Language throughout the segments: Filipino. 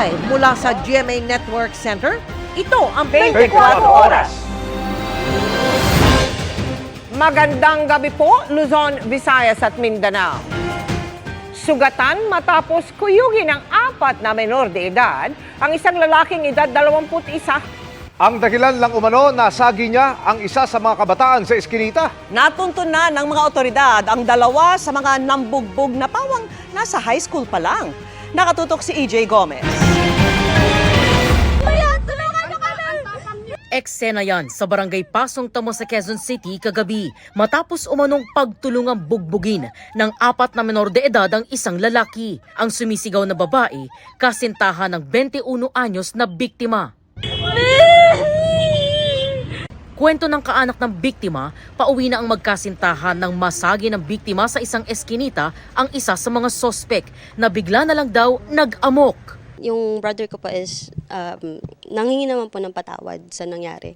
Live mula sa GMA Network Center, ito ang 24 Oras. Magandang gabi po, Luzon, Visayas at Mindanao. Sugatan matapos kuyugin ng 4 na menor de edad ang isang lalaking edad 21. Ang dahilan lang umano, nasagi niya ang isa sa mga kabataan sa Eskinita. Natuntun na ng mga otoridad ang 2 sa mga nambugbog na pawang nasa high school pa lang. Nakatutok si EJ Gomez. Eksena yan sa barangay Pasong Tamo sa Quezon City kagabi matapos umanong pagtulungang bugbugin ng 4 na menor de edad ang isang lalaki. Ang sumisigaw na babae, kasintahan ng 21 anyos na biktima. Kwento ng kaanak ng biktima, pauwi na ang magkasintahan ng masagi ng biktima sa isang eskinita ang isa sa mga sospek na bigla na lang daw nag-amok. Yung brother ko po is nanghingi naman po ng patawad sa nangyari.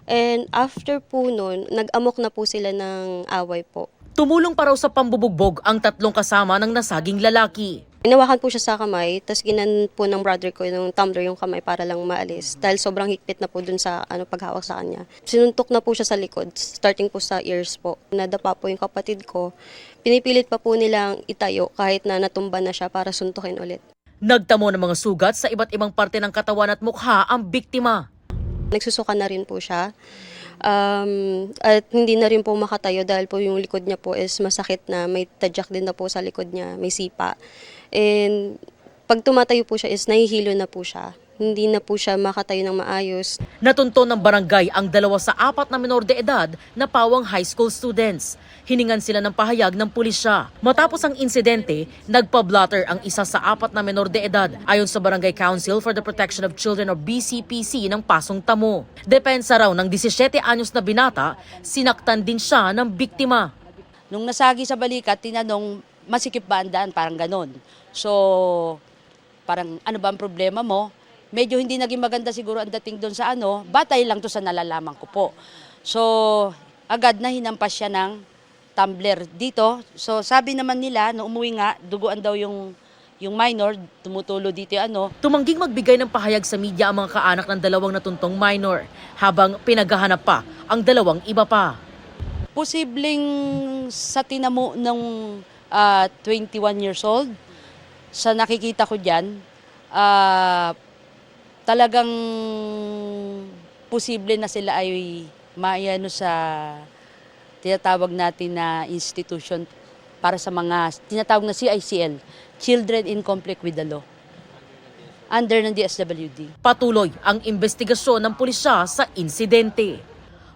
And after po noon, nag-amok na po sila ng away po. Tumulong pa raw sa pambubugbog ang 3 kasama ng nasaging lalaki. Inawakan po siya sa kamay, tapos ginan po ng brother ko yung tumbler yung kamay para lang maalis. Dahil sobrang higpit na po dun sa paghawak sa kanya. Sinuntok na po siya sa likod, starting po sa ears po. Nadapa po yung kapatid ko. Pinipilit pa po nilang itayo kahit na natumba na siya para suntukin ulit. Nagtamo ng mga sugat sa iba't ibang parte ng katawan at mukha ang biktima. Nagsusuka na rin po siya. At hindi na rin po makatayo dahil po yung likod niya po is masakit na, may tadyak din na po sa likod niya, may sipa. And pag tumatayo po siya is nahihilo na po siya. Hindi na po siya makatayo ng maayos. Natunto ng barangay ang 2 sa 4 na menor de edad na pawang high school students. Hiningan sila ng pahayag ng pulisya. Matapos ang insidente, nagpa-blotter ang isa sa 4 na menor de edad ayon sa Barangay Council for the Protection of Children o BCPC ng Pasong Tamo. Depensa raw ng 17 anyos na binata, sinaktan din siya ng biktima. Nung nasagi sa balikat, tinanong, masikip ba ang daan? Parang ganon. So, parang ano ba ang problema mo? Medyo hindi naging maganda siguro ang dating doon sa batay lang to sa nalalaman ko po. So, agad na hinampas siya ng tumbler dito. So, sabi naman nila, nung umuwi nga, duguan daw yung minor, tumutulo dito yung Tumangging magbigay ng pahayag sa media ang mga kaanak ng 2 natuntong minor, habang pinaghahanap pa ang 2 iba pa. Posibleng sa tinamo ng 21 years old, sa nakikita ko dyan, talagang posible na sila ay maayano sa tinatawag natin na institution para sa mga tinatawag na CICL, Children in Conflict with the Law, under ng DSWD. Patuloy ang investigasyon ng pulisya sa insidente.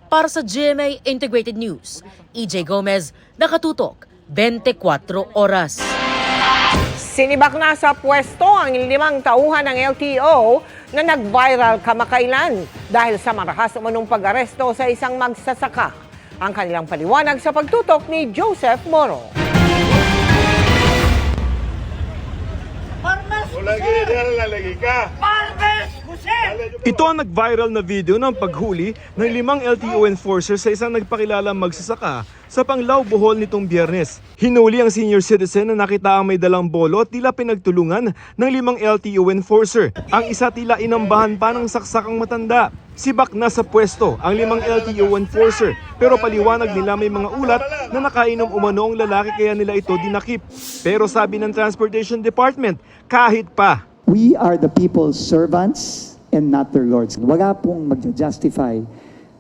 Para sa GMA Integrated News, EJ Gomez, nakatutok 24 oras. Sinibak na sa pwesto ang 5 tauhan ng LTO na nag-viral kamakailan dahil sa marahas umanong pag-aresto sa isang magsasaka. Ang kanilang paliwanag sa pagtutok ni Joseph Moro. Ito ang nag-viral na video ng paghuli ng 5 LTO enforcers sa isang nagpakilalang magsasaka sa Panglao, Bohol nitong Biyernes. Hinuli ang senior citizen na nakita ang may dalang bolo at tila pinagtulungan ng 5 LTO enforcer. Ang isa tila inambahan pa ng saksakang matanda. Sibak na sa pwesto ang 5 LTO enforcer pero paliwanag nila may mga ulat na nakainom umano ang lalaki kaya nila ito dinakip. Pero sabi ng Transportation Department, kahit pa. We are the people's servants and not their lords. Wala pong magja-justify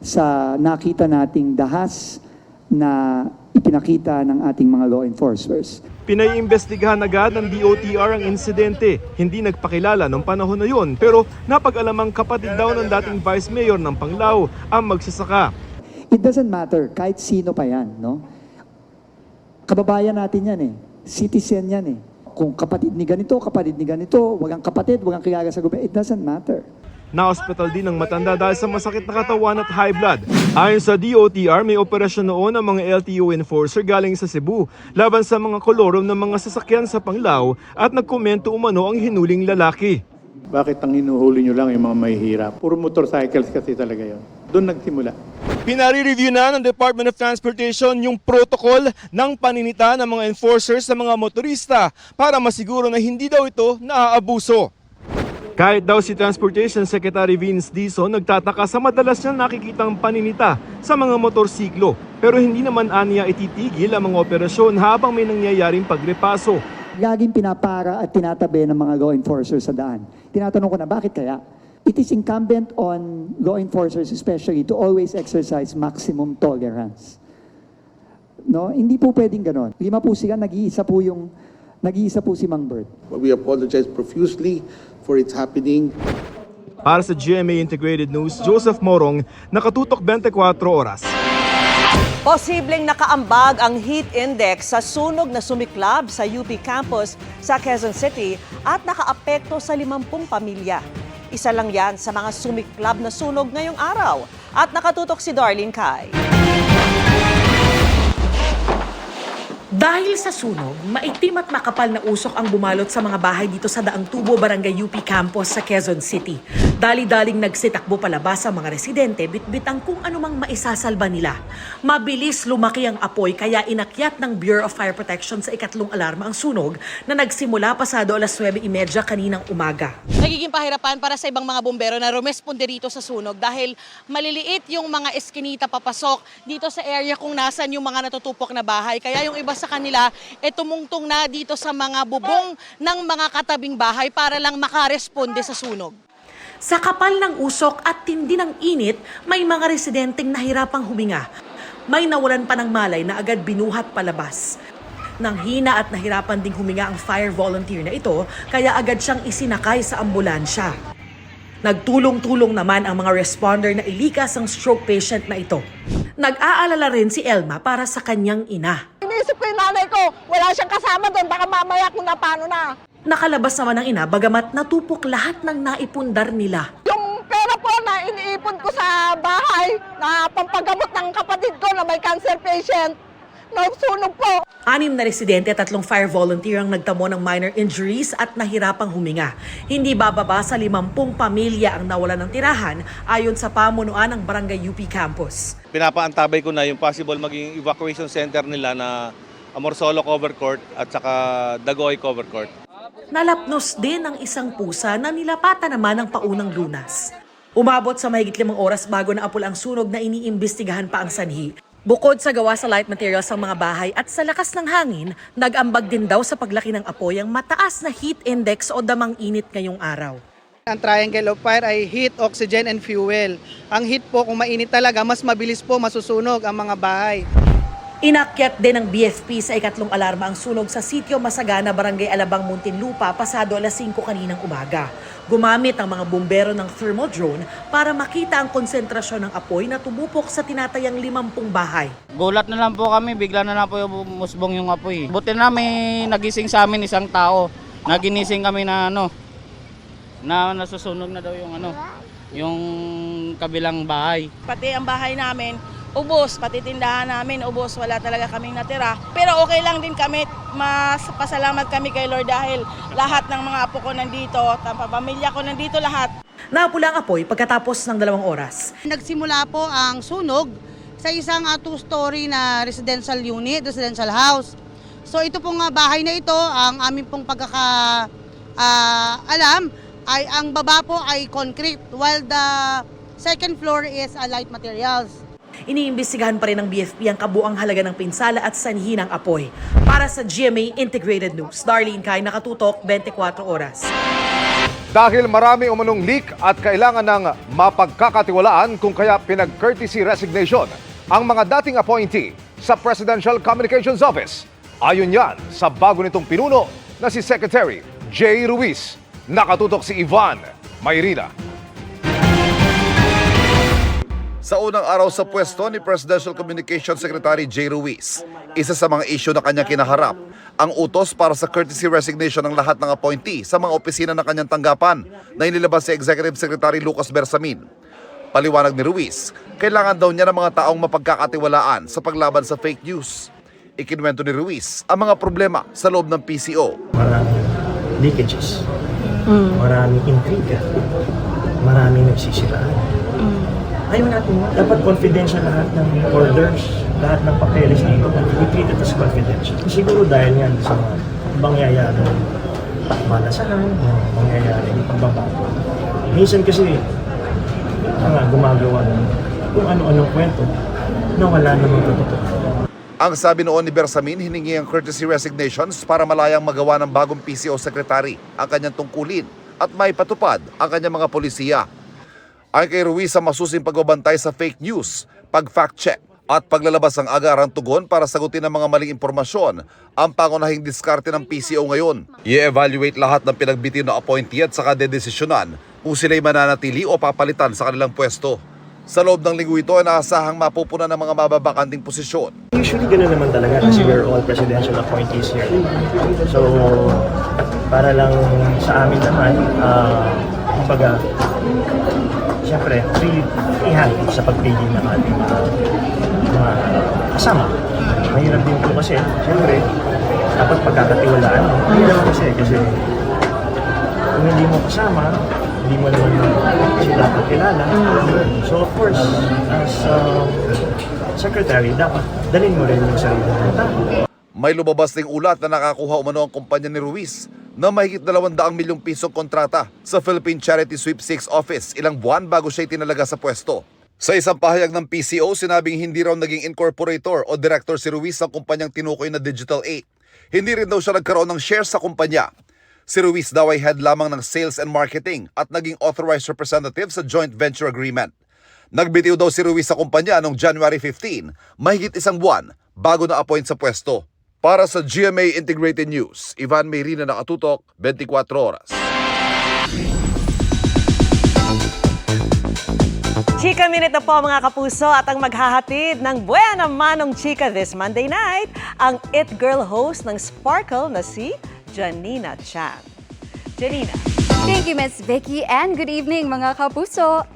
sa nakita nating dahas na ipinakita ng ating mga law enforcers. Pinaiimbestigahan agad ng DOTR ang insidente. Hindi nagpakilala noong panahon na yon pero napag-alamang kapatid daw ng dating Vice Mayor ng Panglao ang magsasaka. It doesn't matter kahit sino pa yan, no? Kababayan natin yan eh. Citizen yan eh. Kung kapatid ni ganito, walang kapatid, walang kilala sa gobyerno, it doesn't matter. Na-hospital din ang matanda dahil sa masakit na katawan at high blood. Ayon sa DOTR, may operasyon noon ang mga LTO enforcer galing sa Cebu laban sa mga kolorom ng mga sasakyan sa Panglao at nagkomento umano ang hinuling lalaki. Bakit ang hinuhuli nyo lang yung mga mahihirap? Puro motorcycles kasi talaga yun. Doon nagsimula. Pinare-review na ng Department of Transportation yung protocol ng paninita ng mga enforcers sa mga motorista para masiguro na hindi daw ito naaabuso. Kahit daw si Transportation Secretary Vince Dizon nagtataka sa madalas niya nakikitang paninita sa mga motorsiklo. Pero hindi naman aniya ititigil ang mga operasyon habang may nangyayaring pagrepaso. Laging pinapara at tinatabi ng mga law enforcers sa daan. Tinatanong ko na bakit kaya? It is incumbent on law enforcers especially to always exercise maximum tolerance. No, hindi po pwedeng ganon. 5 po sila, nag-iisa po si Mang Bert. We apologize profusely for its happening. Para sa GMA Integrated News, Joseph Morong, nakatutok 24 oras. Posibleng nakaambag ang heat index sa sunog na sumiklab sa UP campus sa Quezon City at nakaapekto sa 50 pamilya. Isa lang yan sa mga sumiklab na sunog ngayong araw. At nakatutok si Darlene Kai. Dahil sa sunog, maitim at makapal na usok ang bumalot sa mga bahay dito sa Daang Tubo, Barangay UP Campus sa Quezon City. Dali-daling nagsitakbo palabas ang mga residente, bitbit ang kung anumang maisasalba nila. Mabilis lumaki ang apoy kaya inakyat ng Bureau of Fire Protection sa ikatlong alarma ang sunog na nagsimula pasado 9:30 kaninang umaga. Nagiging pahirapan para sa ibang mga bumbero na rumesponde rito sa sunog dahil maliliit yung mga eskinita papasok dito sa area kung nasan yung mga natutupok na bahay. Kaya yung iba sa kanila tumungtong na dito sa mga bubong ng mga katabing bahay para lang makaresponde sa sunog. Sa kapal ng usok at tindi ng init, may mga residenteng nahirapang huminga. May nawalan pa ng malay na agad binuhat palabas. Nang hina at nahirapan ding huminga ang fire volunteer na ito, kaya agad siyang isinakay sa ambulansya. Nagtulong-tulong naman ang mga responder na ilikas ang stroke patient na ito. Nag-aalala rin si Elma para sa kanyang ina. Iniisip ko yung nanay ko, wala siyang kasama doon, baka mamaya kung napano na. Nakalabas naman ang ina bagamat natupok lahat ng naipundar nila. Yung pera po na iniipon ko sa bahay na pampagamot ng kapatid ko na may cancer patient, nagsunog po. 6 na residente at 3 fire volunteer ang nagtamo ng minor injuries at nahirapang huminga. Hindi bababa sa 50 pamilya ang nawalan ng tirahan ayon sa pamunuan ng Barangay UP Campus. Pinapaantabay ko na yung possible maging evacuation center nila na Amorsolo Cover Court at saka Dagoy Cover Court. Nalapnos din ang isang pusa na nilapatan naman ng paunang lunas. Umabot sa mahigit 5 oras bago naapul ang sunog na iniimbestigahan pa ang sanhi. Bukod sa gawa sa light materials ng mga bahay at sa lakas ng hangin, nag-ambag din daw sa paglaki ng apoy ang mataas na heat index o damang init ngayong araw. Ang triangle of fire ay heat, oxygen, and fuel. Ang heat po, kung mainit talaga, mas mabilis po masusunog ang mga bahay. Inakyat din ng BFP sa ikatlong alarma ang sunog sa Sitio Masagana, Barangay Alabang, Muntinlupa, pasado 5:00 kaninang umaga. Gumamit ang mga bumbero ng thermal drone para makita ang konsentrasyon ng apoy na tumupok sa tinatayang 50 bahay. Gulat na lang po kami, bigla na lang po yung musbong yung apoy. Buti na may nagising sa amin isang tao. Naginising kami na na nasusunog na daw yung kabilang bahay. Pati ang bahay namin, ubos, pati tindahan namin, ubos, wala talaga kaming natira. Pero okay lang din kami, mas pasalamat kami kay Lord dahil lahat ng mga apo ko nandito, pamilya ko nandito lahat. Napula ang apoy pagkatapos ng 2 oras. Nagsimula po ang sunog sa isang 2-story na residential unit, residential house. So ito pong bahay na ito, ang aming pong alam ay ang baba po ay concrete while the second floor is light materials. Iniimbestigahan pa rin ng BFP ang kabuang halaga ng pinsala at sanhi ng apoy. Para sa GMA Integrated News, Darlene Kai, nakatutok 24 oras. Dahil marami umanong leak at kailangan ng mapagkakatiwalaan kung kaya pinag-courtesy resignation ang mga dating appointee sa Presidential Communications Office. Ayon yan sa bago nitong pinuno na si Secretary J. Ruiz. Nakatutok si Ivan Mayrina. Sa unang araw sa pwesto ni Presidential Communications Secretary J. Ruiz, isa sa mga isyu na kanyang kinaharap, ang utos para sa courtesy resignation ng lahat ng appointee sa mga opisina ng kanyang tanggapan na inilabas si Executive Secretary Lucas Bersamin. Paliwanag ni Ruiz, kailangan daw niya ng mga taong mapagkakatiwalaan sa paglaban sa fake news. Ikinuwento ni Ruiz ang mga problema sa loob ng PCO. Maraming leakages, maraming intriga, maraming nagsisiraan. Ayaw natin, dapat confidential lahat ng orders, lahat ng papeles dito, we treat it as confidential. Siguro dahil yan sa mga bangyayari malasahan, mangyayari yung pagbabago. Minsan kasi, gumagawa ng kung ano-anong kwento na wala namang totoo. Ang sabi noon ni Bersamin, hiningi ang courtesy resignations para malayang magawa ng bagong PCO secretary ang kanyang tungkulin at may patupad ang kanyang mga polisiya. Ang kay Ruiz sa masusing pagbabantay sa fake news, pag-fact check at paglalabas ng agarang tugon para sagutin ang mga maling impormasyon ang pangunahing diskarte ng PCO ngayon. I-evaluate lahat ng pinagbitiw na appointee at saka dedesisyonan kung sila'y mananatili o papalitan sa kanilang pwesto. Sa loob ng linggo ito ay naasahang mapupunan ng mga mababakanting posisyon. Usually gano'n naman talaga kasi we're all presidential appointees here. So, para lang sa amin naman, kumbaga, siyempre, free hand sa pagpili ng ating mga kasama. Mahirap din po kasi, siyempre, dapat pagkakatiwalaan. Hindi naman kasi kung hindi mo kasama, hindi mo naman sila kakilala. So of course, as secretary, dapat dalhin mo rin yung sarili ng tao. May lumabas ding ulat na nakakuha umano ang kumpanya ni Ruiz na mahigit 200 milyong pisong kontrata sa Philippine Charity Sweepstakes Office ilang buwan bago siya itinalaga sa pwesto. Sa isang pahayag ng PCO, sinabing hindi raw naging incorporator o director si Ruiz ng kumpanyang tinukoy na Digital 8. Hindi rin daw siya nagkaroon ng shares sa kumpanya. Si Ruiz daw ay head lamang ng sales and marketing at naging authorized representative sa joint venture agreement. Nagbitiw daw si Ruiz sa kumpanya noong January 15, mahigit isang buwan bago na-appoint sa pwesto. Para sa GMA Integrated News, Ivan Mayrina, nakatutok, 24 oras. Chika Minute na po mga kapuso at ang maghahatid ng Buena Manong Chika this Monday night, ang It Girl host ng Sparkle na si Janina Chan. Janina. Thank you, Ms. Vicky, and good evening mga kapuso.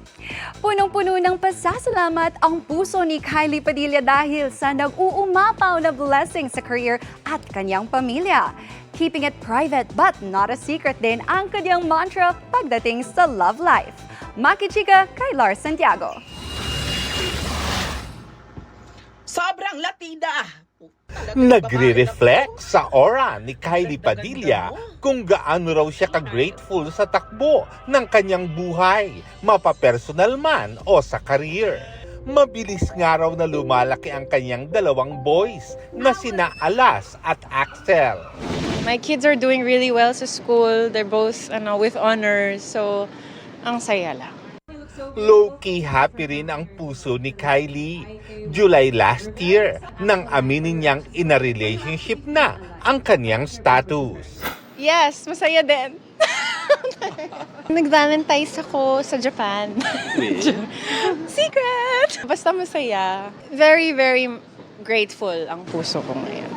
Punong-puno ng pasasalamat ang puso ni Kylie Padilla dahil sa nag-uumapaw na blessing sa career at kanyang pamilya. Keeping it private but not a secret din ang kanyang mantra pagdating sa love life. Makichika kay Lars Santiago. Sobrang latida! Nagre-reflect sa aura ni Kylie Padilla kung gaano raw siya ka-grateful sa takbo ng kanyang buhay, mapapersonal man o sa career. Mabilis nga raw na lumalaki ang kanyang dalawang boys na sina Alas at Axel. My kids are doing really well sa school. They're both with honors, so ang saya lang. Low-key happy rin ang puso ni Kylie. July last year, nang aminin niyang in a relationship na ang kanyang status. Yes, masaya din. Nag-Valentine's ako sa Japan. Secret! Basta masaya. Very, very grateful ang puso ko ngayon.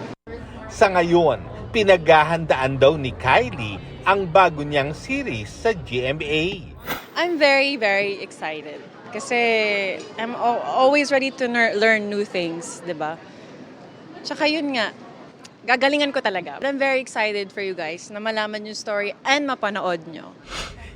Sa ngayon, pinaghahandaan daw ni Kylie ang bago niyang series sa GMA. I'm very, very excited. Kasi I'm always ready to learn new things, di ba? Tsaka yun nga, gagalingan ko talaga. I'm very excited for you guys na malaman yung story and mapanood nyo.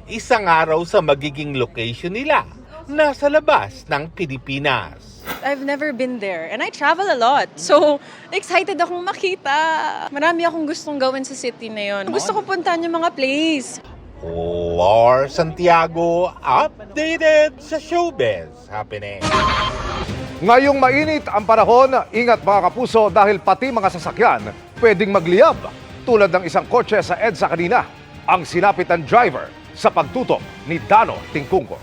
Isang araw sa magiging location nila, nasa labas ng Pilipinas. I've never been there and I travel a lot. So, excited akong makita. Marami akong gustong gawin sa city na yun. Gusto ko puntahan yung mga place. Lars Santiago, updated sa showbiz happening. Ngayong mainit ang panahon, ingat mga kapuso dahil pati mga sasakyan pwedeng magliyab. Tulad ng isang kotse sa EDSA kanina, ang sinapit ng driver sa pagtutok ni Dano Tingkungko.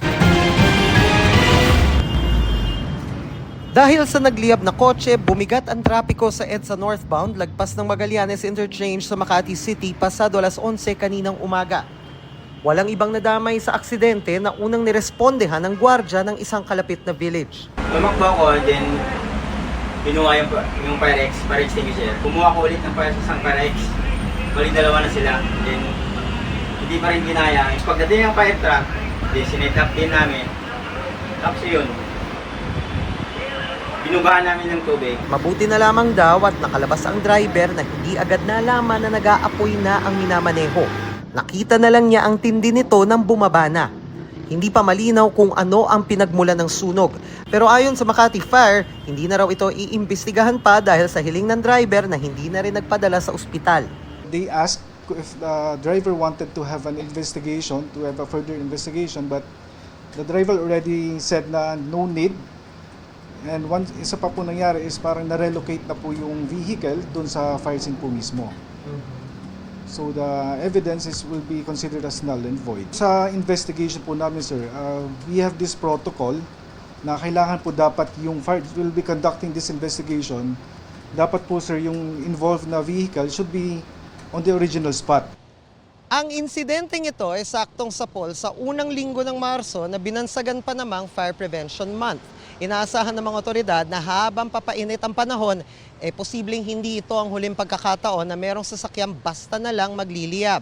Dahil sa nagliyab na kotse, bumigat ang trapiko sa EDSA northbound lagpas ng Magallanes Interchange sa Makati City pasado alas 11 kaninang umaga. Walang ibang nadamay sa aksidente na unang nirespondehan ng gwardya ng isang kalapit na village. Tumakbo ako, then binuha yung fire extinguisher. Kumuha ko ulit ng isang fire ex. Bali dalawa na sila. Then hindi pa rin ginaya. Pagdating ng fire truck, then sinetap din namin. Tapos yun, binubahan namin ng tubig. Mabuti na lamang daw at nakalabas ang driver na hindi agad nalaman na nag-aapoy na ang minamaneho. Nakita na lang niya ang tindi nito nang bumaba na. Hindi pa malinaw kung ano ang pinagmulan ng sunog. Pero ayon sa Makati Fire, hindi na raw ito iimbestigahan pa dahil sa hiling ng driver na hindi na rin nagpadala sa ospital. They asked if the driver wanted to have an investigation, to have a further investigation, but the driver already said na no need. And isa pa po nangyari is parang na-relocate na po yung vehicle dun sa fire scene po mismo. So the evidence will be considered as null and void. Sa investigation po namin, sir, we have this protocol na kailangan po dapat yung fire will be conducting this investigation. Dapat po, sir, yung involved na vehicle should be on the original spot. Ang insidenteng ito ay saktong sapol sa unang linggo ng Marso na binansagan pa namang Fire Prevention Month. Inaasahan ng mga otoridad na habang papainit ang panahon, posibleng hindi ito ang huling pagkakataon na merong sasakyan basta na lang magliliyab.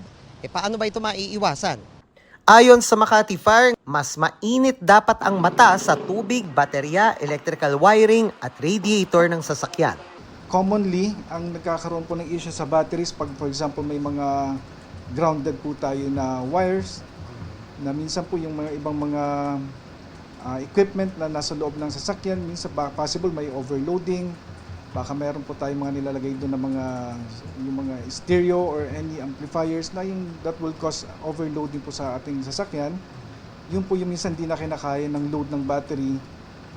Paano ba ito maiiwasan? Ayon sa Makati Fire, mas mainit dapat ang mata sa tubig, baterya, electrical wiring at radiator ng sasakyan. Commonly, ang nagkakaroon po ng issue sa batteries pag for example may mga grounded po tayo na wires na minsan po yung mga ibang mga equipment na nasa loob ng sasakyan, minsan possible may overloading, baka mayroon po tayong mga nilalagay doon na yung mga stereo or any amplifiers na yung that will cause overloading po sa ating sasakyan. Yun po yung minsan di na kinakaya ng load ng battery.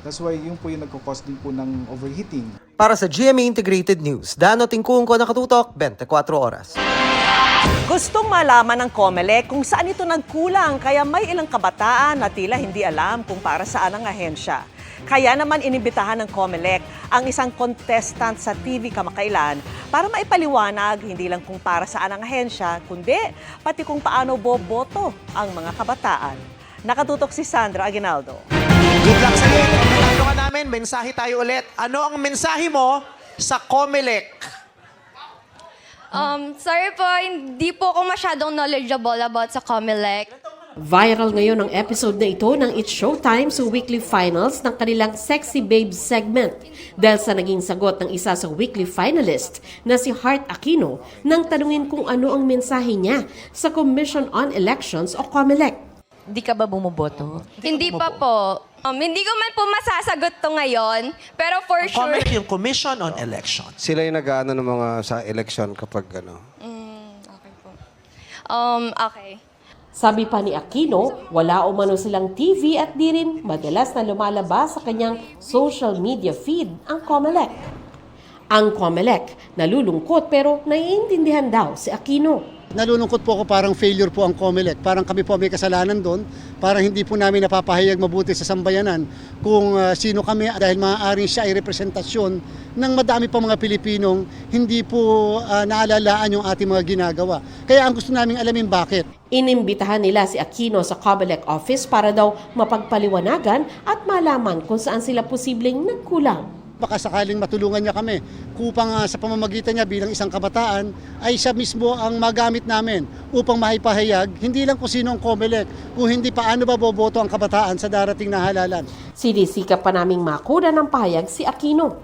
That's why yun po yung nagkakos din po ng overheating. Para sa GMA Integrated News, Dano Tingkungko, Nakatutok, 24 Oras. Gustong malaman ng COMELEC kung saan ito nagkulang kaya may ilang kabataan na tila hindi alam kung para saan ang ahensya. Kaya naman inimbitahan ng COMELEC ang isang contestant sa TV kamakailan para maipaliwanag hindi lang kung para saan ang ahensya, kundi pati kung paano boboto ang mga kabataan. Nakatutok si Sandra Aguinaldo. Good luck sa iyo. Pagkatanungan namin, mensahe tayo ulit. Ano ang mensahe mo sa COMELEC? Sorry po, hindi po ako masyadong knowledgeable about sa COMELEC. Viral ngayon ang episode na ito ng It's Showtime sa weekly finals ng kanilang Sexy Babes segment dahil sa naging sagot ng isa sa weekly finalist na si Heart Aquino nang tanungin kung ano ang mensahe niya sa Commission on Elections o COMELEC. Hindi ka ba bumoboto? Hindi pa po. Hindi ko man po masasagot to ngayon, pero for sure... COMELEC yung Commission on Elections. Sila yung nag-ano ng mga sa election kapag ano. Okay po. Okay. Sabi pa ni Aquino, wala umano silang TV at di rin madalas na lumalabas sa kanyang social media feed ang COMELEC. Ang COMELEC nalulungkot pero naiintindihan daw si Aquino. Nalulungkot po ako, parang failure po ang COMELEC. Parang kami po may kasalanan doon. Parang hindi po namin napapahayag mabuti sa sambayanan kung sino kami dahil maaaring siya ay representasyon ng madami pa mga Pilipinong hindi po naalalaan yung ating mga ginagawa. Kaya ang gusto naming alamin bakit. Inimbitahan nila si Aquino sa COMELEC office para daw mapagpaliwanagan at malaman kung saan sila posibleng nagkulang. Baka sakaling matulungan niya kami upang sa pamamagitan niya bilang isang kabataan ay siya mismo ang magamit namin upang maipahayag hindi lang kung sino ang COMELEC, kung hindi paano ba boboto ang kabataan sa darating na halalan. Sinisikap pa naming makuna ng pahayag si Aquino.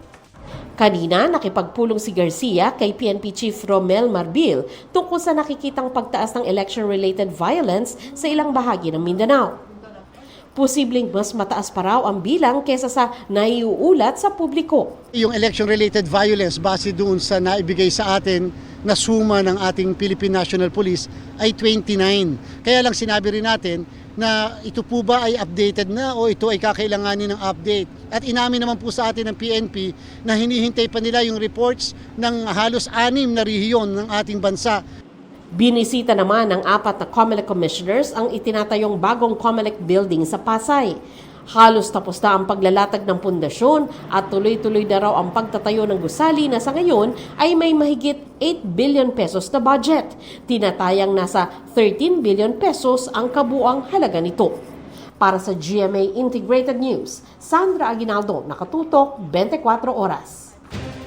Kanina, nakipagpulong si Garcia kay PNP Chief Romel Marbil tungkol sa nakikitang pagtaas ng election-related violence sa ilang bahagi ng Mindanao. Posibleng mas mataas pa raw ang bilang kesa sa naiuulat sa publiko. Yung election-related violence base doon sa naibigay sa atin na suma ng ating Philippine National Police ay 29. Kaya lang sinabi rin natin na ito po ba ay updated na o ito ay kakailanganin ng update. At inamin naman po sa atin ng PNP na hinihintay pa nila yung reports ng halos 6 na rehiyon ng ating bansa. Binisita naman ng 4 na COMELEC commissioners ang itinatayong bagong COMELEC building sa Pasay. Halos tapos na ang paglalatag ng pundasyon at tuloy-tuloy na raw ang pagtatayo ng gusali na sa ngayon ay may mahigit 8 billion pesos na budget. Tinatayang nasa 13 billion pesos ang kabuuang halaga nito. Para sa GMA Integrated News, Sandra Aguinaldo, Nakatutok, 24 Oras.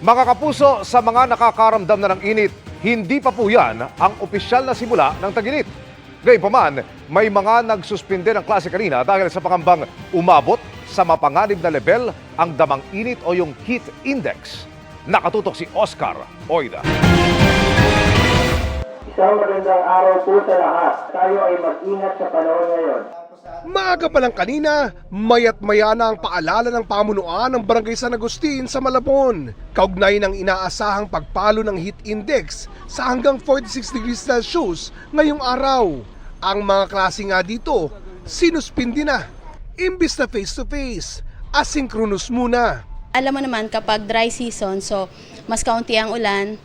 Mga kapuso, sa mga nakakaramdam na ng init, hindi pa po yan ang opisyal na simula ng tag-init. Gayunpaman, may mga nagsuspinde ng klase kanina dahil sa pangambang umabot sa mapanganib na level ang damang init o yung heat index. Nakatutok si Oscar Oida. Isang magandang araw po sa lahat. Tayo ay mag-ingat sa panahon ngayon. Maaga pa lang kanina, mayat maya na ang paalala ng pamunuan ng Barangay San Agustin sa Malabon. Kaugnay ng inaasahang pagpalo ng heat index sa hanggang 46 degrees Celsius ngayong araw. Ang mga klase nga dito, sinuspindi na. Imbis na face-to-face, asynchronous muna. Alam mo naman kapag dry season, so mas kaunti ang ulan,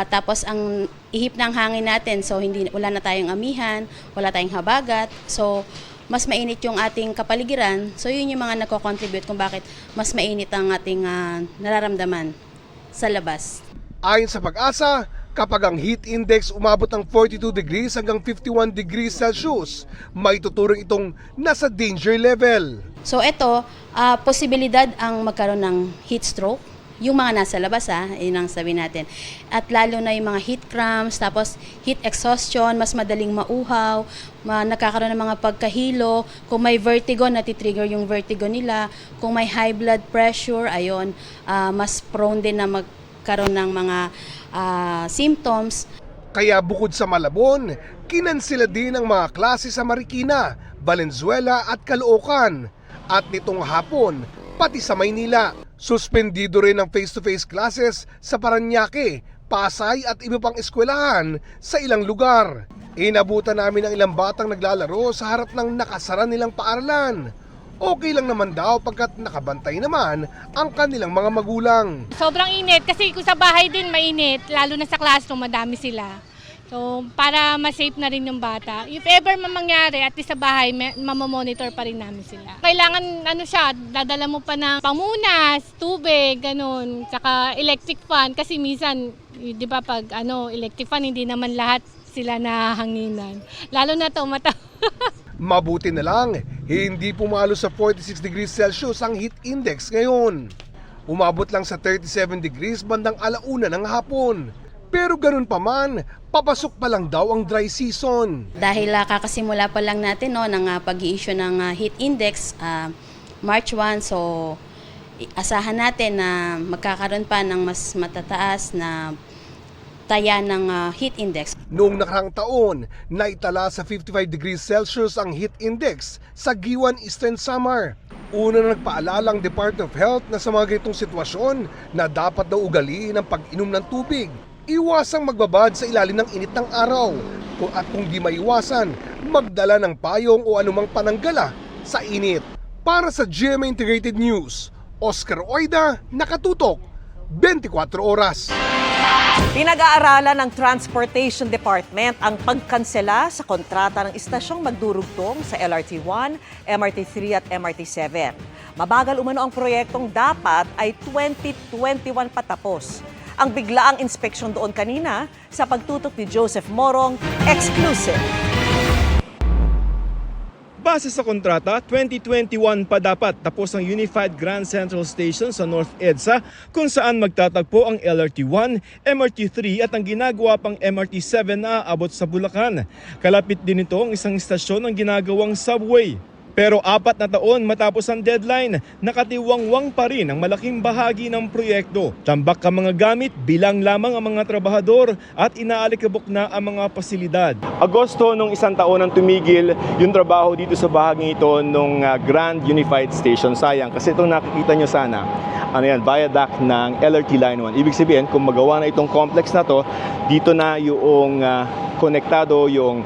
tapos ang ihip ng hangin natin, so wala na tayong amihan, wala tayong habagat, so mas mainit yung ating kapaligiran. So yun yung mga nagko-contribute kung bakit mas mainit ang ating nararamdaman sa labas. Ayon sa Pag-asa, kapag ang heat index umabot ng 42 degrees hanggang 51 degrees Celsius, may tuturing itong nasa danger level. So ito, posibilidad ang magkaroon ng heat stroke. Yung mga nasa labas, yun ang sabi natin. At lalo na yung mga heat cramps, tapos heat exhaustion, mas madaling mauhaw, nakakaroon ng mga pagkahilo. Kung may vertigo, natitrigger yung vertigo nila. Kung may high blood pressure, ayun, mas prone din na magkaroon ng mga symptoms. Kaya bukod sa Malabon, kinansela din ang mga klase sa Marikina, Valenzuela at Caloocan. At nitong hapon, pati sa Maynila. Suspendido rin ang face-to-face classes sa Parañaque, Pasay at iba pang eskwelahan sa ilang lugar. Inabutan namin ang ilang batang naglalaro sa harap ng nakasara nilang paaralan. Okay lang naman daw pagkat nakabantay naman ang kanilang mga magulang. Sobrang init kasi kung sa bahay din mainit, lalo na sa classroom madami sila. So para ma-safe na rin yung bata. If ever mangyari at sa bahay, mamamonitor pa rin namin sila. Kailangan dadala mo pa ng pamunas, tubig, ganun, saka electric fan kasi minsan, di ba pag electric fan hindi naman lahat sila nahanginan. Lalo na to mata. Mabuti na lang, hindi pumalo sa 46 degrees Celsius ang heat index ngayon. Umabot lang sa 37 degrees bandang 1:00 ng hapon. Pero ganun pa man, papasok pa lang daw ang dry season. Dahil kakasimula pa lang natin ng pag-i-issue ng heat index, March 1, so asahan natin na magkakaroon pa ng mas matataas na taya ng heat index. Noong nakarang taon, naitala sa 55 degrees Celsius ang heat index sa Giwan Eastern Samar. Una na nagpaalala ang Department of Health na sa mga ganitong sitwasyon na dapat daw ugaliin ang pag-inom ng tubig. Iwasang magbabad sa ilalim ng init ng araw. At kung di maiwasan, magdala ng payong o anumang pananggala sa init. Para sa GMA Integrated News, Oscar Oida, nakatutok, 24 oras. Pinag-aaralan ng Transportation Department ang pagkansela sa kontrata ng istasyong magdurugtong sa LRT-1, MRT-3 at MRT-7. Mabagal umano ang proyektong dapat ay 2021 patapos. Ang biglaang inspeksyon doon kanina sa pagtutok ni Joseph Morong, exclusive. Base sa kontrata, 2021 pa dapat tapos ang Unified Grand Central Station sa North EDSA kung saan magtatagpo ang LRT-1, MRT-3 at ang ginagawa pang MRT-7 na aabot sa Bulacan. Kalapit din ito ang isang istasyon ng ginagawang subway. Pero 4 na taon matapos ang deadline, nakatiwangwang pa rin ang malaking bahagi ng proyekto. Tambak ang mga gamit, bilang lamang ang mga trabahador at inaalikabok na ang mga pasilidad. Agosto nung isang taon ang tumigil yung trabaho dito sa bahaging ito ng Grand Unified Station. Sayang kasi itong nakikita nyo sana, viaduct ng LRT Line 1. Ibig sabihin kung magawa na itong complex na to, dito na yung konektado yung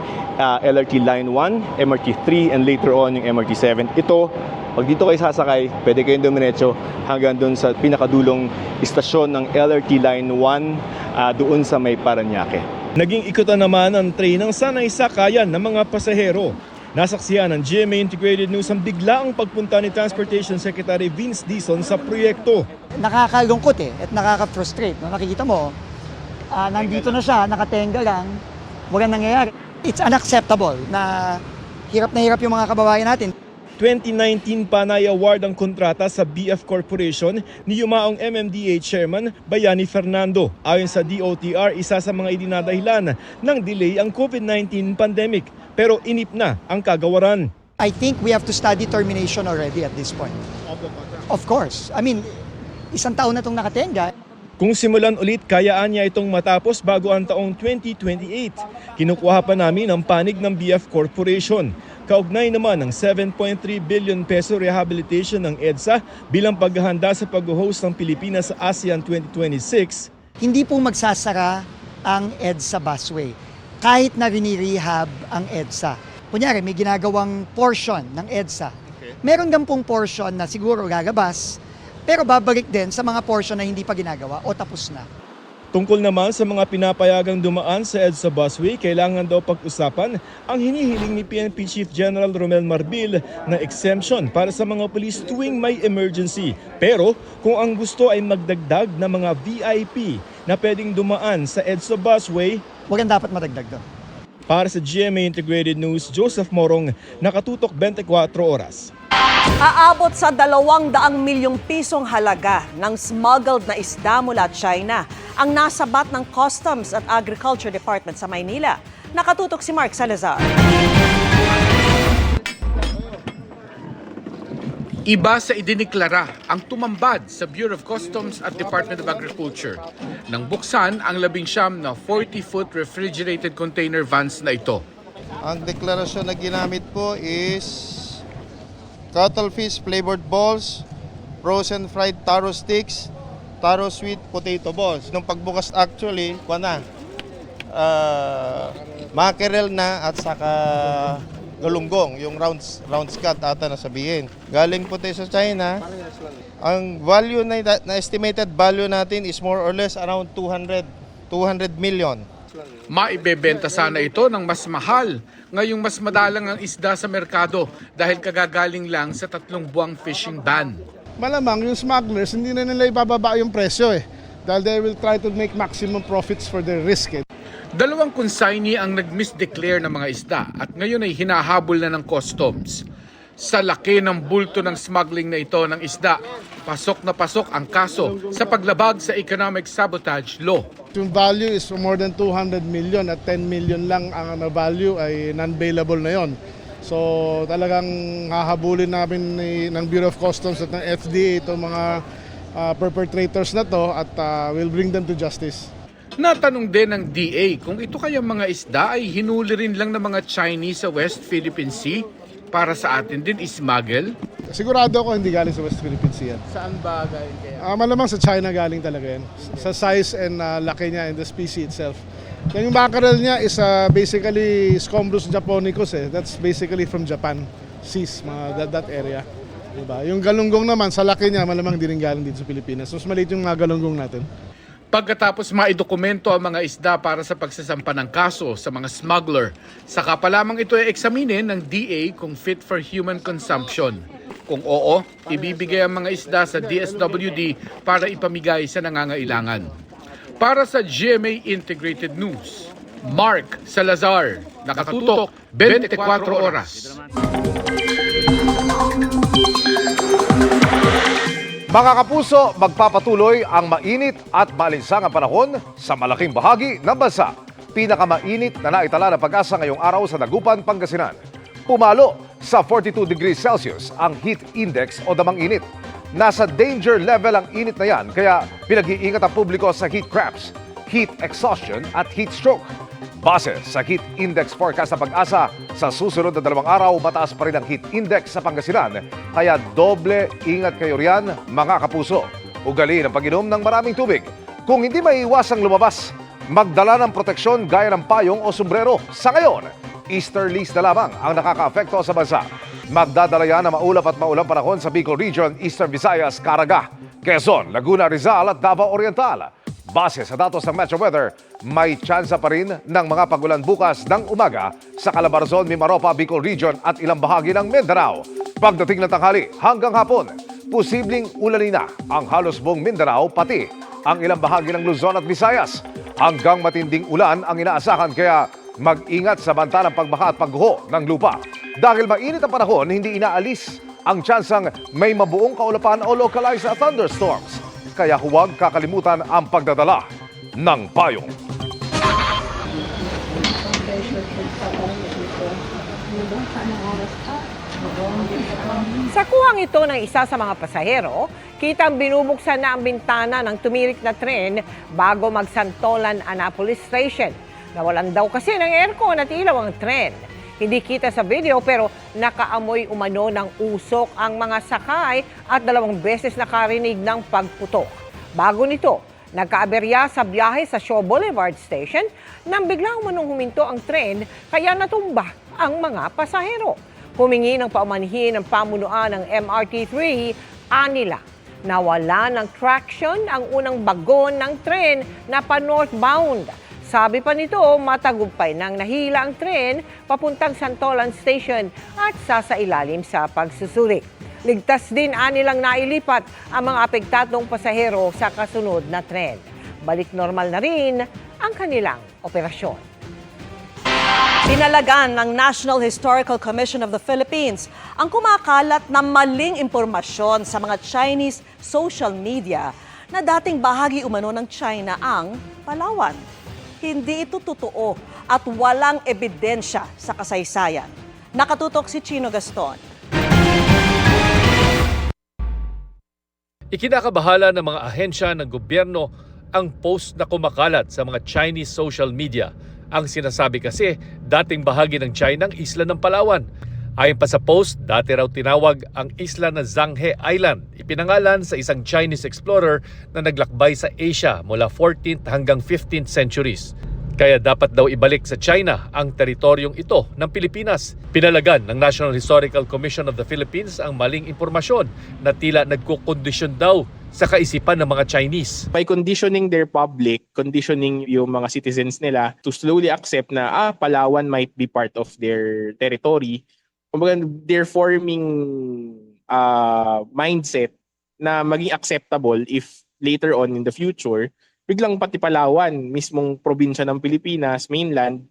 LRT Line 1, MRT 3, and later on yung MRT 7. Ito, pag dito kayo sasakay, pwede kayong dumiretso hanggang doon sa pinakadulong istasyon ng LRT Line 1 doon sa may Parañaque. Naging ikutan naman ang train ng sanay sakayan ng mga pasahero. Nasaksihan ng GMA Integrated News ang biglaang pagpunta ni Transportation Secretary Vince Dizon sa proyekto. Nakakalungkot at nakaka-frustrate. Nakikita mo, nandito na siya, nakatenga lang, walang nangyayari. It's unacceptable na hirap yung mga kababayan natin. 2019 pa na-award ang kontrata sa BF Corporation ni yumaong MMDA Chairman Bayani Fernando. Ayon sa DOTR, isa sa mga idinadahilan ng delay ang COVID-19 pandemic. Pero inip na ang kagawaran. I think we have to study termination already at this point. Of course. Isang taon na itong nakatenga. Kung simulan ulit, kayaan niya itong matapos bago ang taong 2028. Kinukuha pa namin ang panig ng BF Corporation. Kaugnay naman ng 7.3 billion peso rehabilitation ng EDSA bilang paghahanda sa pag-host ng Pilipinas sa ASEAN 2026. Hindi po magsasara ang EDSA busway kahit na rinirehab ang EDSA. Kunyari, may ginagawang portion ng EDSA. Meron din pong portion na siguro gagabas, pero babalik din sa mga portion na hindi pa ginagawa o tapos na. Tungkol naman sa mga pinapayagang dumaan sa EDSA busway, kailangan daw pag-usapan ang hinihiling ni PNP Chief General Romel Marbil na exemption para sa mga pulis tuwing may emergency. Pero kung ang gusto ay magdagdag na mga VIP na pwedeng dumaan sa EDSA busway, walang dapat madagdag doon. Para sa GMA Integrated News, Joseph Morong, nakatutok 24 oras. Aabot sa 200 milyong pisong halaga ng smuggled na isda mula China ang nasabat ng Customs at Agriculture Department sa Maynila. Nakatutok si Mark Salazar. Iba sa idiniklara ang tumambad sa Bureau of Customs at Department of Agriculture nang buksan ang 19 na 40-foot refrigerated container vans na ito. Ang deklarasyon na ginamit po is cuttlefish flavored balls, frozen fried taro sticks, taro sweet potato balls. Nung pagbukas actually, mackerel na at saka galunggong, yung round scat ata na sabihin. Galing po tayo sa China. Ang value na estimated value natin is more or less around 200 million. Maibebenta sana ito ng mas mahal ngayong mas madalang ang isda sa merkado dahil kagagaling lang sa 3 buwang fishing ban. Malamang yung smugglers hindi na nila ibababa yung presyo dahil they will try to make maximum profits for their risk. 2 consignee ang nag-misdeclare ng mga isda at ngayon ay hinahabol na ng customs. Sa laki ng bulto ng smuggling na ito ng isda, pasok na pasok ang kaso sa paglabag sa economic sabotage law. Yung value is more than 200 million at 10 million lang ang value ay non-bailable na yon. So talagang hahabulin namin ng Bureau of Customs at ng FDA itong mga perpetrators na to at we'll bring them to justice. Natanong din ng DA kung ito kayang mga isda ay hinuli rin lang ng mga Chinese sa West Philippine Sea para sa atin din ismuggle? Sigurado ako hindi galing sa West Philippine Sea yan. Saan ba galing kaya? Malamang sa China galing talaga yan. Sa size and laki niya and the species itself. Yung mackerel niya is basically Scombrus japonicus That's basically from Japan, seas, that area. Diba? Yung galunggong naman, sa laki niya, malamang di rin galing dito sa Pilipinas. So, mas maliit yung mga galunggong natin. Pagkatapos maidokumento ang mga isda para sa pagsasampa ng kaso sa mga smuggler, saka pa lamang ito ay eksaminin ng DA kung fit for human consumption. Kung oo, ibibigay ang mga isda sa DSWD para ipamigay sa nangangailangan. Para sa GMA Integrated News, Mark Salazar, nakatutok 24 oras. Mga kapuso, magpapatuloy ang mainit at maalinsangang panahon sa malaking bahagi ng bansa. Pinakamainit na naitala ng Pag-asa ngayong araw sa Dagupan, Pangasinan. Pumalo sa 42 degrees Celsius ang heat index o damang init. Nasa danger level ang init na yan kaya pinag-iingat ang publiko sa heat cramps, heat exhaustion at heat stroke. Base sa heat index forecast ng Pag-asa, sa susunod na 2 araw, mataas pa rin ang heat index sa Pangasinan. Kaya doble ingat kayo riyan, mga kapuso. Ugaliin ang pag-inom ng maraming tubig. Kung hindi maiiwasang lumabas, magdala ng proteksyon gaya ng payong o sombrero. Sa ngayon, easterlies na lamang ang nakaka-apekto sa bansa. Magdadala yan ng maulap at maulang panahon sa Bicol Region, Eastern Visayas, Caraga, Quezon, Laguna, Rizal at Davao Oriental. Base sa datos ng Metro Weather, may tsansa pa rin ng mga pagulan bukas ng umaga sa Calabarzon, Mimaropa, Bicol Region at ilang bahagi ng Mindanao. Pagdating ng tanghali hanggang hapon, posibleng ulanin na ang halos buong Mindanao pati ang ilang bahagi ng Luzon at Visayas. Hanggang matinding ulan ang inaasahan kaya mag-ingat sa banta ng pagbaha at pagguho ng lupa. Dahil mainit ang panahon, hindi inaalis ang tsansang may mabuong kaulapan o localized thunderstorms. Kaya huwag kakalimutan ang pagdadala ng payong. Sa kuhang ito ng isa sa mga pasahero, kitang binubuksan na ang bintana ng tumirik na tren bago magsantolan Annapolis Station. Nawalan daw kasi ng aircon at ilaw ang tren. Hindi kita sa video pero nakaamoy umano ng usok ang mga sakay at 2 beses nakarinig ng pagputok. Bago nito, nagkaaberya sa biyahe sa Shaw Boulevard Station nang biglang umanong huminto ang tren kaya natumba ang mga pasahero. Humingi ng paumanhin ng pamunuan ng MRT3, anila. Nawala ng traction ang unang bagon ng tren na pa-northbound. Sabi pa nito, matagumpay nang nahila ang tren papuntang Santolan Station at sasailalim sa pagsusulit. Ligtas din anilang nailipat ang mga apektadong pasahero sa kasunod na tren. Balik normal na rin ang kanilang operasyon. Pinalagan ng National Historical Commission of the Philippines ang kumakalat na maling impormasyon sa mga Chinese social media na dating bahagi umano ng China ang Palawan. Hindi ito totoo at walang ebidensya sa kasaysayan. Nakatutok si Chino Gaston. Ikinakabahala ng mga ahensya ng gobyerno ang post na kumakalat sa mga Chinese social media. Ang sinasabi kasi, dating bahagi ng China ang isla ng Palawan. Ayon pa sa post, dati raw tinawag ang isla na Zhanghe Island. Ipinangalan sa isang Chinese explorer na naglakbay sa Asia mula 14th hanggang 15th centuries. Kaya dapat daw ibalik sa China ang teritoryong ito ng Pilipinas. Pinalagan ng National Historical Commission of the Philippines ang maling impormasyon na tila nagkukondisyon daw sa kaisipan ng mga Chinese. By conditioning their public, conditioning yung mga citizens nila to slowly accept na Palawan might be part of their territory. Kumbaga, they're forming mindset na maging acceptable if later on in the future, biglang pati Palawan, mismong probinsya ng Pilipinas, mainland,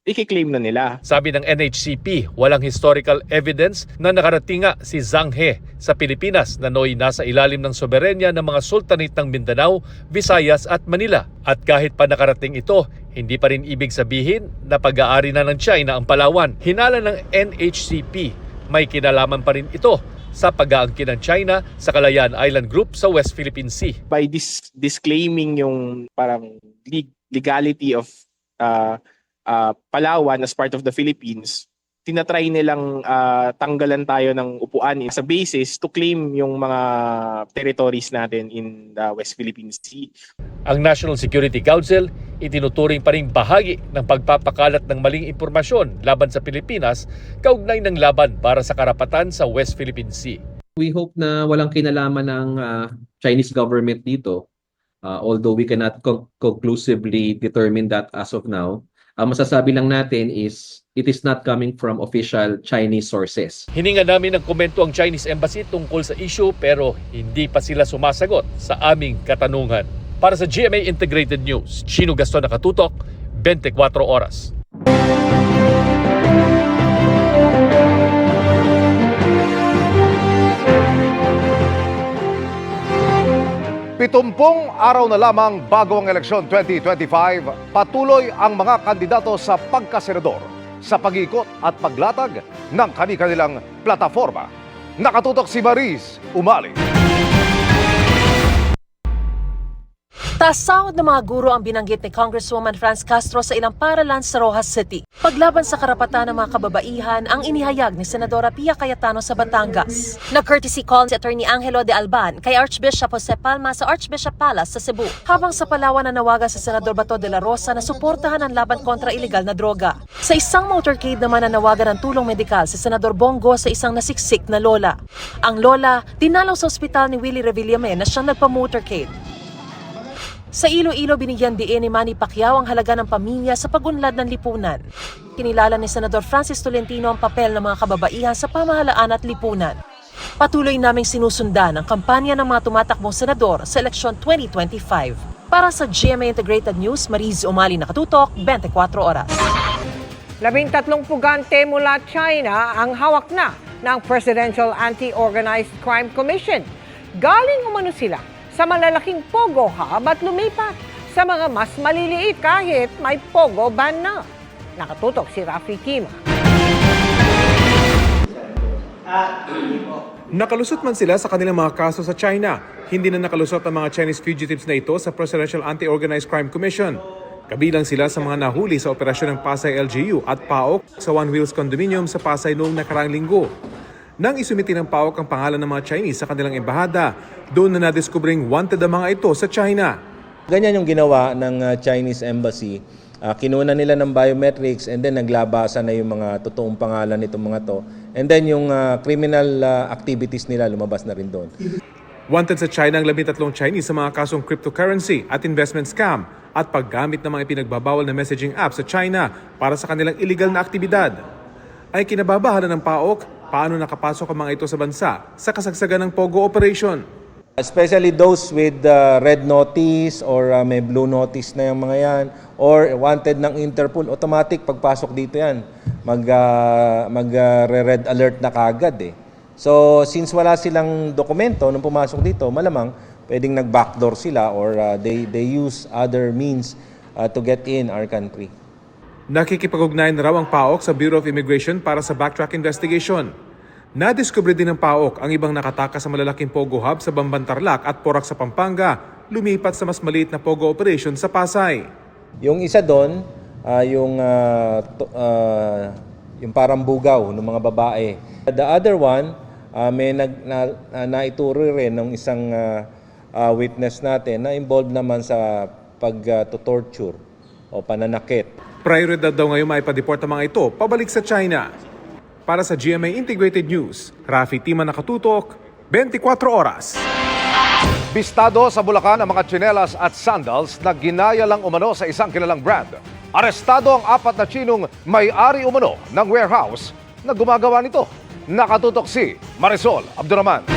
i-claim na nila. Sabi ng NHCP, walang historical evidence na nakarating nga si Zhanghe sa Pilipinas na noy nasa ilalim ng soberenya ng mga sultanate ng Mindanao, Visayas at Manila. At kahit pa nakarating ito, hindi pa rin ibig sabihin na pag-aari na ng China ang Palawan. Hinala ng NHCP, may kinalaman pa rin ito sa pag-aangkin ng China sa Kalayaan Island Group sa West Philippine Sea. By disclaiming yung parang legality of Palawan as part of the Philippines, tinatry nilang tanggalan tayo ng upuan sa basis to claim yung mga territories natin in the West Philippine Sea. Ang National Security Council itinuturing pa ring bahagi ng pagpapakalat ng maling impormasyon laban sa Pilipinas kaugnay ng laban para sa karapatan sa West Philippine Sea. We hope na walang kinalaman ng Chinese government dito, although we cannot conclusively determine that as of now. Masasabi lang natin is it is not coming from official Chinese sources. Hininga namin ng komento ang Chinese Embassy tungkol sa issue pero hindi pa sila sumasagot sa aming katanungan. Para sa GMA Integrated News, Chino Gaston, nakatutok, 24 oras. Pitumpong araw na lamang bago ang eleksyon 2025, patuloy ang mga kandidato sa pagkasenador sa pag-ikot at paglatag ng kani-kanilang plataforma. Nakatutok si Maris Umali. Tasawad ng mga guro ang binanggit ni Congresswoman Franz Castro sa ilang paaralan sa Rojas City. Paglaban sa karapatan ng mga kababaihan ang inihayag ni Senadora Pia Cayetano sa Batangas. Nag-courtesy call si Attorney Angelo de Alban kay Archbishop Jose Palma sa Archbishop Palace sa Cebu. Habang sa Palawan nanawagan sa Senador Bato de la Rosa na suportahan ang laban kontra ilegal na droga. Sa isang motorcade naman nanawagan ng tulong medikal si Senador Bongo sa isang nasiksik na lola. Ang lola, dinalaw sa ospital ni Willie Revillame na siyang nagpa-motorcade. Sa Iloilo, binigyan diin ni Manny Pacquiao ang halaga ng pamilya sa pag-unlad ng lipunan. Kinilala ni Senador Francis Tolentino ang papel ng mga kababaihan sa pamahalaan at lipunan. Patuloy naming sinusundan ang kampanya ng mga tumatakbong senador sa eleksyon 2025. Para sa GMA Integrated News, Mariz Umali, nakatutok, 24 oras. 13 pugante mula China ang hawak na ng Presidential Anti-Organized Crime Commission. Galing umano sila sa malalaking Pogo Hub at lumipat sa mga mas maliliit kahit may Pogo ban na. Nakatutok si Rafi Kima. Nakalusot man sila sa kanilang mga kaso sa China, hindi na nakalusot ang mga Chinese fugitives na ito sa Presidential Anti-Organized Crime Commission. Kabilang sila sa mga nahuli sa operasyon ng Pasay LGU at PAOK sa One Wheels Condominium sa Pasay noong nakaraang linggo. Nang isumiti ng PAOK ang pangalan ng mga Chinese sa kanilang embahada, doon na nadiskubring wanted ang mga ito sa China. Ganyan yung ginawa ng Chinese Embassy. Kinuha nila ng biometrics and then naglabasa na yung mga totoong pangalan nitong mga to. And then yung criminal activities nila lumabas na rin doon. Wanted sa China ang 13 Chinese sa mga kasong cryptocurrency at investment scam at paggamit ng mga ipinagbabawal na messaging app sa China para sa kanilang illegal na aktibidad. Ay kinababahala ng PAOK paano nakapasok ang mga ito sa bansa sa kasagsagan ng POGO operation. Especially those with red notice or may blue notice na yung mga yan or wanted ng Interpol, automatic pagpasok dito yan. Mag-red alert na kaagad eh. So since wala silang dokumento nung pumasok dito, malamang pwedeng nag-backdoor sila or they use other means to get in our country. Nakikipag-ugnayan raw ang PAOK sa Bureau of Immigration para sa backtrack investigation. Nadiskubre din ng PAOK ang ibang nakatakas sa malalaking POGO hub sa Bamban-Tarlac at Porac sa Pampanga, lumipat sa mas maliit na POGO operation sa Pasay. Yung isa doon, yung parang bugaw ng mga babae. The other one, may naituro rin ng isang witness natin na involved naman sa pag-torture o pananakit. Prioridad daw ngayon maipa-deport ang mga ito pabalik sa China. Para sa GMA Integrated News, Rafi Tima nakatutok, 24 oras. Bistado sa Bulacan ang mga tsinelas at sandals na ginaya lang umano sa isang kilalang brand. Arestado ang 4 na Chinong may-ari umano ng warehouse na gumagawa nito. Nakatutok si Marisol Abduraman.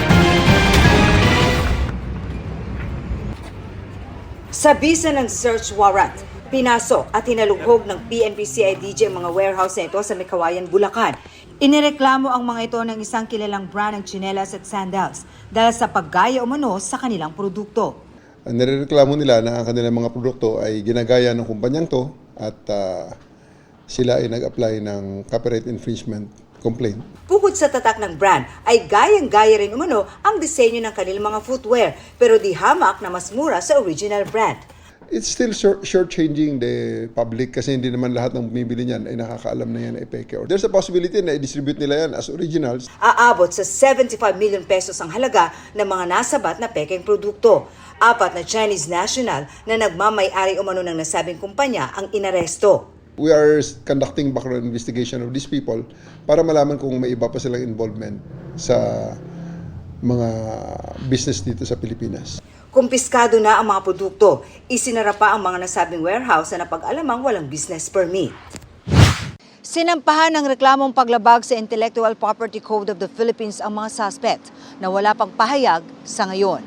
Sa bisa ng search warrant, pinasok at hinalugog ng PNP-CIDG ang mga warehouse na ito sa Mekawayan, Bulacan. Inireklamo ang mga ito ng isang kilalang brand ng tsinelas at sandals dahil sa paggaya umano sa kanilang produkto. Nirereklamo nila na ang kanilang mga produkto ay ginagaya ng kumpanyang to at sila ay nag-apply ng copyright infringement complaint. Bukod sa tatak ng brand, ay gayang-gaya rin umano ang disenyo ng kanilang mga footwear pero di hamak na mas mura sa original brand. It's still short-changing the public kasi hindi naman lahat ng bumibili niyan ay nakakaalam na yan ay peke. There's a possibility na i-distribute nila yan as originals. Aabot sa 75 million pesos ang halaga ng mga nasabat na pekeng produkto. 4 na Chinese national na nagmamay-ari umano ng nasabing kumpanya ang inaresto. We are conducting background investigation of these people para malaman kung may iba pa silang involvement sa mga business dito sa Pilipinas. Kumpiskado na ang mga produkto. Isinara pa ang mga nasabing warehouse na napag-alamang walang business permit. Sinampahan ng reklamong paglabag sa Intellectual Property Code of the Philippines ang mga suspect na wala pang pahayag sa ngayon.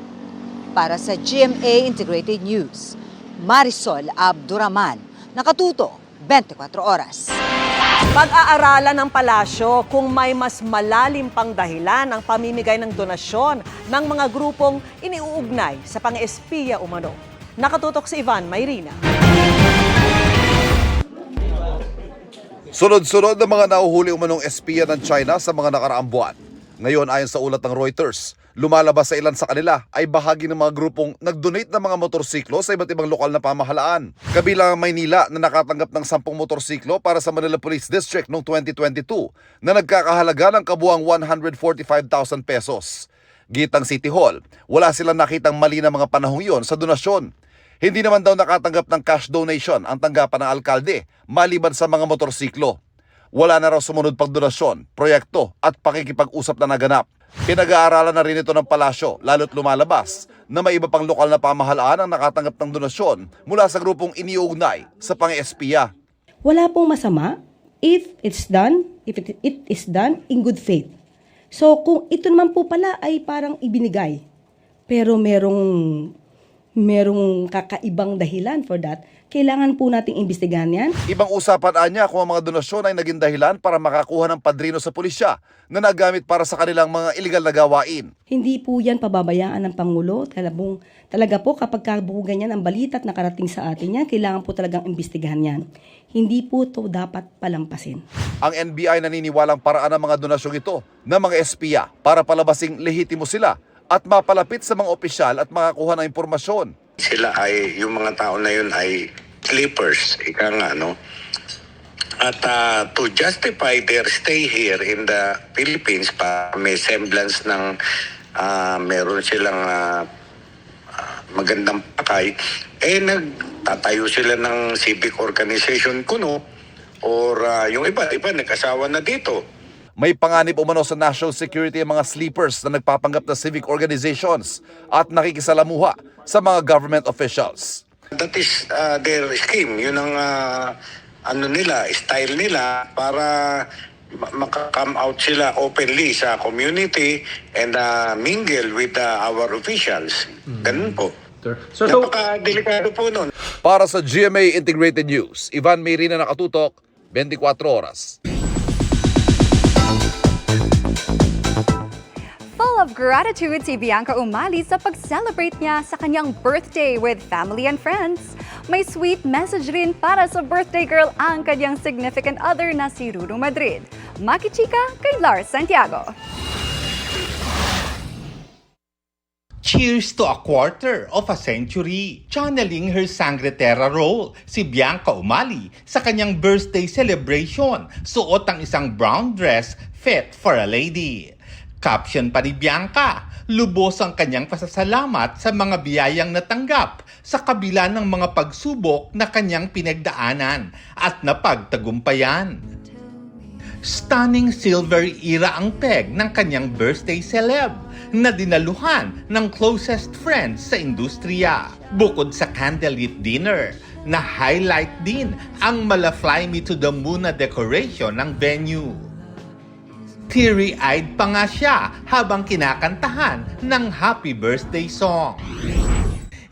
Para sa GMA Integrated News, Marisol Abduraman, nakatuto 24 oras. Pag-aaralan ng palasyo kung may mas malalim pang dahilan ang pamimigay ng donasyon ng mga grupong iniuugnay sa pang-espiya umano. Nakatutok si Ivan Mayrina. Sunod-sunod na mga nahuhuli umanong espiya ng China sa mga nakaraang buwan. Ngayon ayon sa ulat ng Reuters, lumalabas sa ilan sa kanila ay bahagi ng mga grupong nag-donate ng mga motorsiklo sa iba't ibang lokal na pamahalaan. Kabilang ang Maynila na nakatanggap ng 10 motorsiklo para sa Manila Police District noong 2022 na nagkakahalaga ng kabuuang 145,000 pesos. Gitang City Hall, wala silang nakitang mali na mga panahong iyon sa donasyon. Hindi naman daw nakatanggap ng cash donation ang tanggapan ng alkalde maliban sa mga motorsiklo. Wala na raw sumunod pang donasyon, proyekto at pakikipag-usap na naganap. Pinag-aaralan na rin ito ng palasyo lalo't lumalabas na may iba pang lokal na pamahalaan ang nakatanggap ng donasyon mula sa grupong iniuugnay sa pang-espiya. Wala pong masama if it is done in good faith. So kung ito naman po pala ay parang ibinigay pero merong kakaibang dahilan for that, kailangan po nating imbestigahan yan. Ibang usapan anya kung ang mga donasyon ay naging dahilan para makakuha ng padrino sa pulisya na nagamit para sa kanilang mga iligal na gawain. Hindi po yan pababayaan ng Pangulo. Talaga po kapag ganyan ang balita at nakarating sa atin yan, kailangan po talagang imbestigahan yan. Hindi po ito dapat palampasin. Ang NBI naniniwalang paraan ng mga donasyong ito ng mga espiya para palabasing lehitimo sila at mapalapit sa mga opisyal at makakuha ng impormasyon. Sila ay, yung mga tao na yun ay sleepers, ika nga, no? At to justify their stay here in the Philippines, pa may semblance ng meron silang magandang pakay, nagtatayo sila ng civic organization kuno, or yung iba nag-asawa na dito. May panganib umano sa national security ang mga sleepers na nagpapanggap na civic organizations at nakikisalamuha sa mga government officials. That is their scheme. Yun ang style nila para maka-come out sila openly sa community and mingle with our officials. Ganun po. Napaka-delikado po nun. Para sa GMA Integrated News, Ivan Mayrina, nakatutok, 24 oras. Full of gratitude si Bianca Umali sa pag-celebrate niya sa kanyang birthday with family and friends. May sweet message rin para sa birthday girl ang kanyang significant other na si Ruru Madrid. Makichika kay Lars Santiago. Cheers to a quarter of a century. Channeling her sangretera role, si Bianca Umali sa kanyang birthday celebration, suot ang isang brown dress fit for a lady. Caption pa ni Bianca, lubos ang kanyang pasasalamat sa mga biyayang natanggap sa kabila ng mga pagsubok na kanyang pinagdaanan at napagtagumpayan. Stunning silver era ang peg ng kanyang birthday celeb na dinaluhan ng closest friends sa industriya. Bukod sa candlelit dinner, na highlight din ang mala-fly me to the moon na decoration ng venue. Teary-eyed pa nga siya habang kinakantahan ng happy birthday song.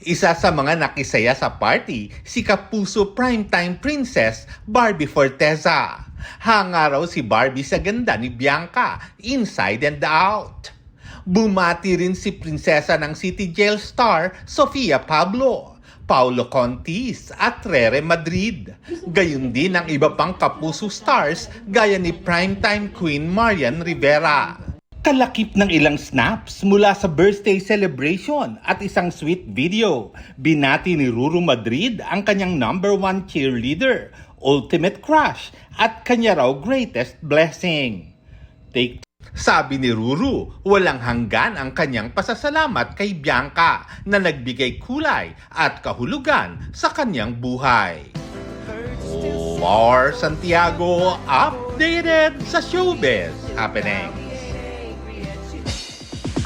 Isa sa mga nakisaya sa party, si Kapuso primetime princess Barbie Forteza. Hanga raw si Barbie sa ganda ni Bianca, inside and out. Bumati rin si prinsesa ng City Jail star Sofia Pablo, Paulo Contis at Rere Madrid. Gayun din ang iba pang Kapuso stars gaya ni primetime queen Marian Rivera. Kalakip ng ilang snaps mula sa birthday celebration at isang sweet video, binati ni Ruru Madrid ang kanyang #1 cheerleader, ultimate crush at kanya raw greatest blessing. Sabi ni Ruru, walang hanggan ang kanyang pasasalamat kay Bianca na nagbigay kulay at kahulugan sa kanyang buhay. Lars Santiago, updated sa showbiz happenings.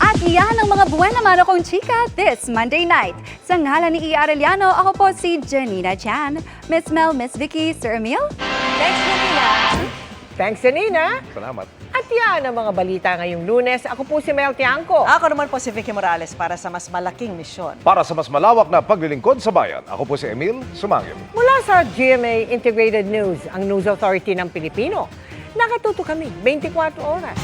At iyan ang mga buwan na mano kong chika this Monday night. Sa ngalan ni Ia Arellano, ako po si Janina Chan. Miss Mel, Miss Vicky, Sir Emil. Thanks, Janina. Thanks, Janina. Salamat. At yan ang mga balita ngayong Lunes. Ako po si Mel Tiangco. Ako naman po si Vicky Morales para sa mas malaking misyon. Para sa mas malawak na paglilingkod sa bayan, ako po si Emil Sumangil. Mula sa GMA Integrated News, ang News Authority ng Pilipino. Nakatuto kami 24 oras.